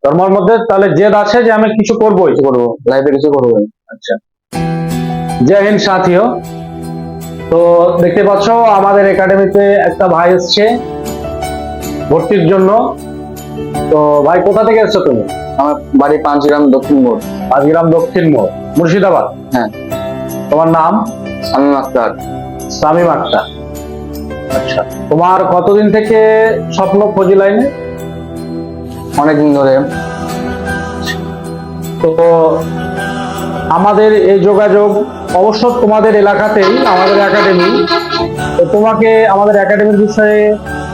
তোমার মধ্যে তাহলে জেদ আছে যে আমি কিছু করবোই, করবো, লাইফে কিছু করবো। আচ্ছা, জয় হিন্দ সাথীও। তো দেখতে পাচ্ছ আমাদের একাডেমিতে একটা ভাই এসছে ভর্তির জন্য। তো ভাই কোথা থেকে এসছো তুমি? আমার বাড়ি পাঁচগ্রাম দক্ষিণ মোড়। পাঁচগ্রাম দক্ষিণ মোড়, মুর্শিদাবাদ। হ্যাঁ। তোমার নাম? শামীম আক্তার। শামীম আক্তার। আচ্ছা, তোমার কতদিন থেকে স্বপ্ন ফৌজি লাইনে? অনেকদিন ধরে। তো আমাদের এই যোগাযোগ অবশ্য তোমাদের এলাকাতেই, আমাদের একাডেমি। তো তোমাকে আমাদের একাডেমির বিষয়ে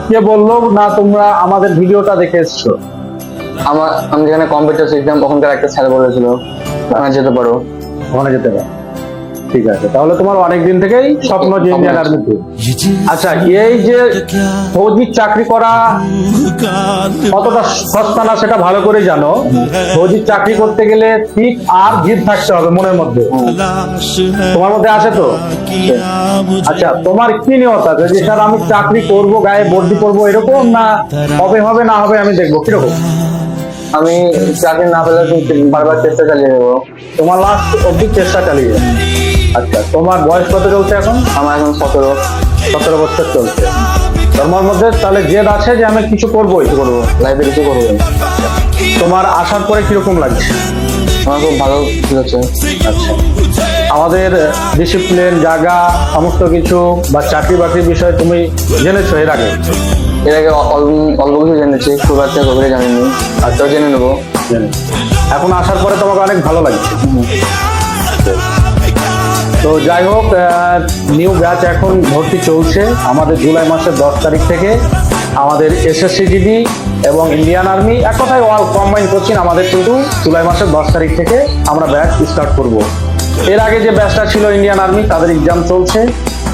কে বললো, না তোমরা আমাদের ভিডিওটা দেখে এসছো? আমি যেখানে কম্পিউটার শিখতাম ওখানকার একটা স্যার বলেছিল ওখানে যেতে পারো। ওখানে যেতে পারো, ঠিক আছে। তাহলে তোমার অনেকদিন থেকেই স্বপ্ন যে ইন্ডিয়ান আর্মিতে। আচ্ছা, এই যে ফৌজির চাকরি করা কতটা সস্তা না সেটা ভালো করে জানো। ফৌজির চাকরি করতে গেলে ঠিক আর জিদ থাকতে হবে মনের মধ্যে। তোমার মধ্যে আছে তো? আচ্ছা, তোমার কি নিয়ত আছে যে স্যার আমি চাকরি করব, গায়ে বর্দি করবো, এরকম, না হবে হবে না হবে আমি দেখবো, কিরকম? আমি চাকরি না পেলে বারবার চেষ্টা চালিয়ে যাবো। তোমার লাস্ট অব্দি চেষ্টা চালিয়ে যাবে। আচ্ছা, তোমার বয়স কত চলছে এখন? আমার এখন 17 বছর চলছে। তোমার মধ্যে তাহলে জেদ আছে যে আমি কিছু করবোই, করবো, লাইফে কিছু করবো। তোমার আসার পরে কিরকম লাগছে? আমার খুব ভালো লাগছে। আচ্ছা, আমাদের ডিসিপ্লিন, জায়গা, সমস্ত কিছু বা চাকরি বাকরির বিষয়ে তুমি জেনেছো এর আগে? এর আগে অল্প কিছু জেনেছি, খুব একটা গভীরে জানিনি। আজকেও জেনে নেবো। এখন আসার পরে তোমাকে অনেক ভালো লাগছে। তো যাই হোক, নিউ ব্যাচ এখন ভর্তি চলছে। আমাদের জুলাই মাসের 10 তারিখ থেকে আমাদের এসএসসিজিডি এবং ইন্ডিয়ান আর্মি, এক কথায় অল কম্বাইন করছি, আমাদের কিন্তু জুলাই মাসের 10 তারিখ থেকে আমরা ব্যাচ স্টার্ট করব। এর আগে যে ব্যাচটা ছিল ইন্ডিয়ান আর্মি, তাদের এক্সাম চলছে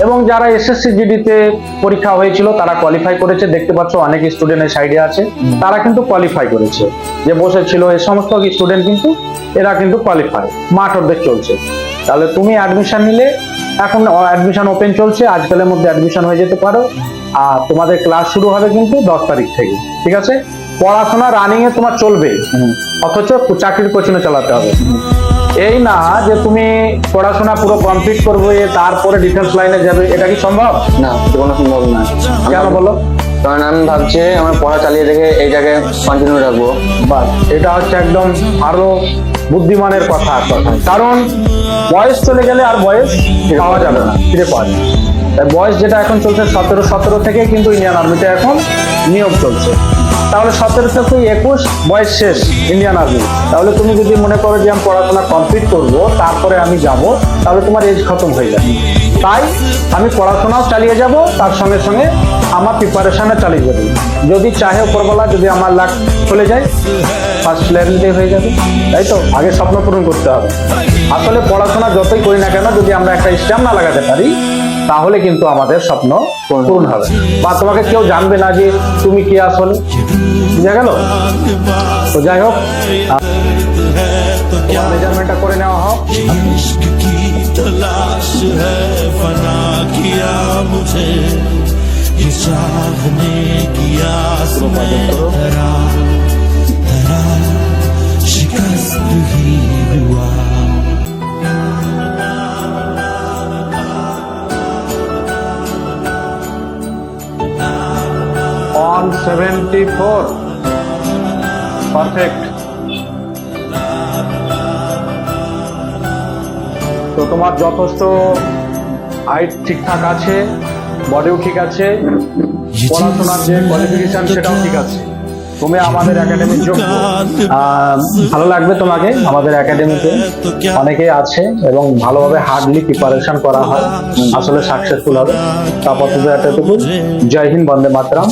এবং যারা এসএসসিজিডিতে পরীক্ষা হয়েছিল তারা কোয়ালিফাই করেছে। দেখতে পাচ্ছ অনেক স্টুডেন্টের সাইডে আছে, তারা কিন্তু কোয়ালিফাই করেছে। যে বসেছিল এই সমস্ত স্টুডেন্ট কিন্তু এরা কিন্তু কোয়ালিফাই, মাঠ অর্ধেক চলছে। তাহলে তুমি অ্যাডমিশন নিলে, এখন অ্যাডমিশন ওপেন চলছে, আজকালের মধ্যে অ্যাডমিশন হয়ে যেতে পারো। আর তোমাদের ক্লাস শুরু হবে কিন্তু 10 তারিখ থেকে, ঠিক আছে? পড়াশোনা রানিং এ তোমার চলবে, অথচ চাকরির কোচিংয়ে চালাতে হবে। এই না যে তুমি পড়াশোনা পুরো কমপ্লিট করবে তারপরে ডিফেন্স লাইনে যাবে, এটা কি সম্ভব? না, কোনো সম্ভব না। কেন বলো? কারণ আমি ভাবছি আমার পড়া চালিয়ে রেখে এই জায়গায় কন্টিনিউ রাখবো। বাস, এটা হচ্ছে একদম আরো বুদ্ধিমানের কথা। কারণ বয়স চলে গেলে আর বয়স পাওয়া যাবে না, ফিরে পাওয়া যাবে। তাই বয়স যেটা এখন চলছে 17 থেকে কিন্তু ইন্ডিয়ান আর্মিতে এখন নিয়োগ চলছে। তাহলে 17 থেকে 21 বয়স শেষ ইন্ডিয়ান আর্মি। তাহলে তুমি যদি মনে করো যে আমি পড়াশোনা কমপ্লিট করব তারপরে আমি যাব, তাহলে তোমার এজ খতম হয়ে যাবে। তাই আমি পড়াশোনাও চালিয়ে যাব, তার সঙ্গে সঙ্গে আমার প্রিপারেশনে চালিয়ে যাবে। যদি চাহে উপরবেলা, যদি আমার লাক চলে যায়, ফার্স্ট লেভেলে হয়ে যাবে। তাই তো, আগে স্বপ্ন পূরণ করতে হবে। আসলে পড়াশোনা যতই করি না কেন, যদি আমরা একটা স্ট্যাম্প না লাগাতে পারি তাহলে কিন্তু আমাদের স্বপ্ন পূরণ হবে, বা তোমাকে কেউ জানবে না যে তুমি কি আসলে, বুঝা গেল? তো যাই হোক, মেজারমেন্টটা করে নেওয়া হোক। On 74, perfect. তো তোমার যথেষ্ট হাইট ঠিকঠাক আছে, বডিও ঠিক আছে, পড়াশোনার যে কোয়ালিফিকেশন সেটাও ঠিক আছে। তুমি আমাদের একাডেমির যোগ্য। ভালো লাগবে তোমাকে। আমাদের একাডেমিতে অনেকে আছে এবং ভালোভাবে হার্ডলি প্রিপারেশন করা হয়, আসলে সাকসেসফুল হবে। তারপর এতটুকু, জয় হিন্দ, বন্দে মাতরম।